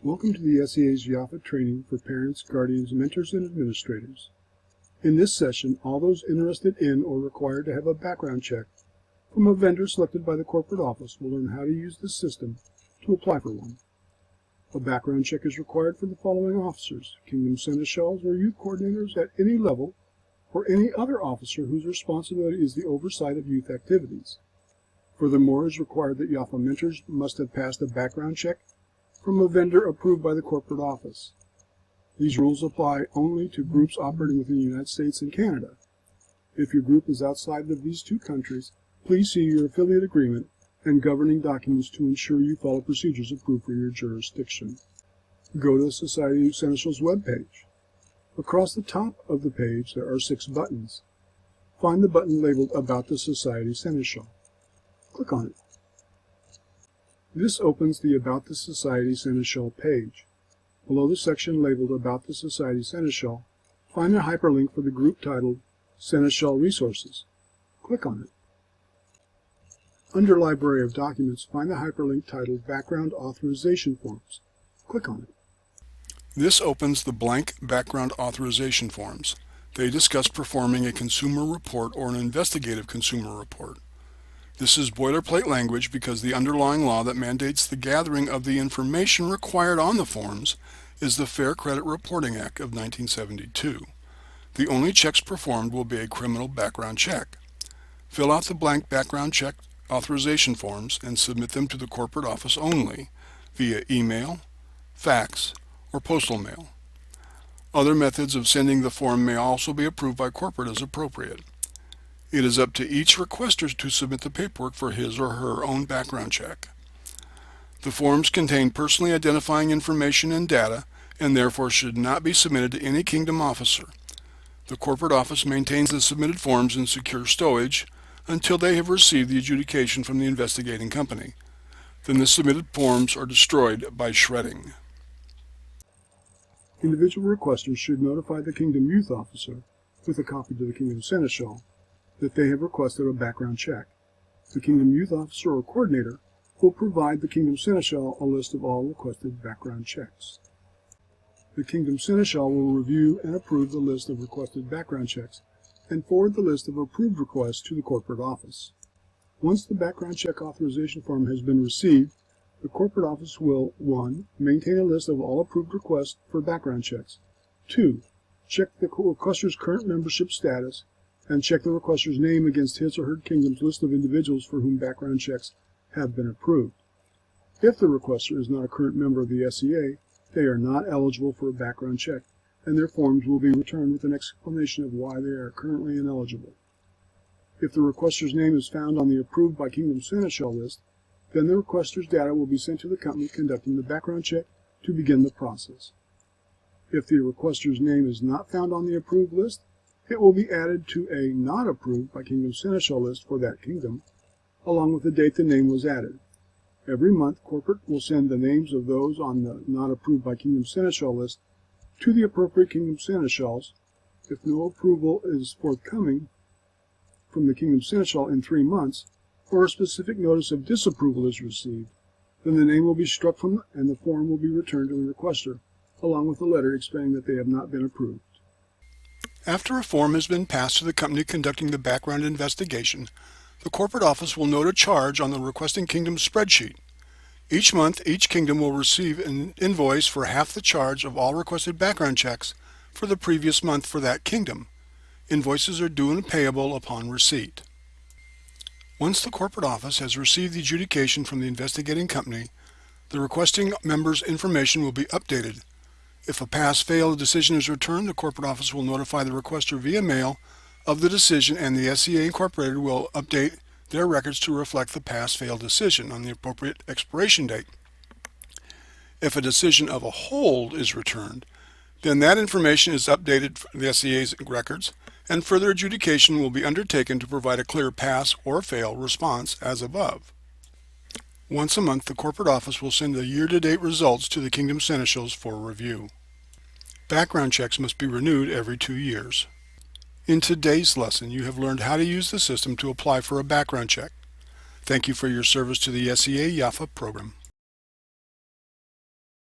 Welcome to the SEA's YAFA training for parents, guardians, mentors, and administrators. In this session, all those interested in or required to have a background check from a vendor selected by the corporate office will learn how to use the system to apply for one. A background check is required for the following officers: Kingdom Seneschals or youth coordinators at any level, or any other officer whose responsibility is the oversight of youth activities. Furthermore, it is required that YAFA mentors must have passed a background check from a vendor approved by the corporate office. These rules apply only to groups operating within the United States and Canada. If your group is outside of these two countries, please see your affiliate agreement and governing documents to ensure you follow procedures approved for your jurisdiction. Go to the Society of Seneschals webpage. Across the top of the page, there are 6 buttons. Find the button labeled About the Society Seneschal. Click on it. This opens the About the Society Seneschal page. Below the section labeled About the Society Seneschal, find a hyperlink for the group titled Seneschal Resources. Click on it. Under Library of Documents, find the hyperlink titled Background Authorization Forms. Click on it. This opens the blank background authorization forms. They discuss performing a consumer report or an investigative consumer report. This is boilerplate language because the underlying law that mandates the gathering of the information required on the forms is the Fair Credit Reporting Act of 1972. The only checks performed will be a criminal background check. Fill out the blank background check authorization forms and submit them to the corporate office only via email, fax, or postal mail. Other methods of sending the form may also be approved by corporate as appropriate. It is up to each requester to submit the paperwork for his or her own background check. The forms contain personally identifying information and data and therefore should not be submitted to any Kingdom officer. The corporate office maintains the submitted forms in secure storage until they have received the adjudication from the investigating company. Then the submitted forms are destroyed by shredding. Individual requesters should notify the Kingdom Youth Officer, with a copy to the Kingdom Seneschal, that they have requested a background check. The Kingdom Youth Officer or Coordinator will provide the Kingdom Seneschal a list of all requested background checks. The Kingdom Seneschal will review and approve the list of requested background checks and forward the list of approved requests to the corporate office. Once the background check authorization form has been received, the corporate office will 1. Maintain a list of all approved requests for background checks. 2. Check the requester's current membership status and check the requester's name against his or her Kingdom's list of individuals for whom background checks have been approved. If the requester is not a current member of the SEA, they are not eligible for a background check, and their forms will be returned with an explanation of why they are currently ineligible. If the requester's name is found on the Approved by Kingdom Seneschal list, then the requester's data will be sent to the company conducting the background check to begin the process. If the requester's name is not found on the approved list, it will be added to a Not Approved by Kingdom Seneschal list for that kingdom, along with the date the name was added. Every month, corporate will send the names of those on the Not Approved by Kingdom Seneschal list to the appropriate Kingdom Seneschals. If no approval is forthcoming from the Kingdom Seneschal in 3 months, or a specific notice of disapproval is received, then the name will be struck from and the form will be returned to the requester, along with a letter explaining that they have not been approved. After a form has been passed to the company conducting the background investigation, the corporate office will note a charge on the requesting kingdom spreadsheet. Each month, each kingdom will receive an invoice for half the charge of all requested background checks for the previous month for that kingdom. Invoices are due and payable upon receipt. Once the corporate office has received the adjudication from the investigating company, the requesting member's information will be updated. If a pass-fail decision is returned, the corporate office will notify the requester via mail of the decision, and the SEA Incorporated will update their records to reflect the pass-fail decision on the appropriate expiration date. If a decision of a hold is returned, then that information is updated for the SEA's records, and further adjudication will be undertaken to provide a clear pass or fail response as above. Once a month, the corporate office will send the year-to-date results to the Kingdom Seneschals for review. Background checks must be renewed every 2 years. In today's lesson, you have learned how to use the system to apply for a background check. Thank you for your service to the SEA YAFA program.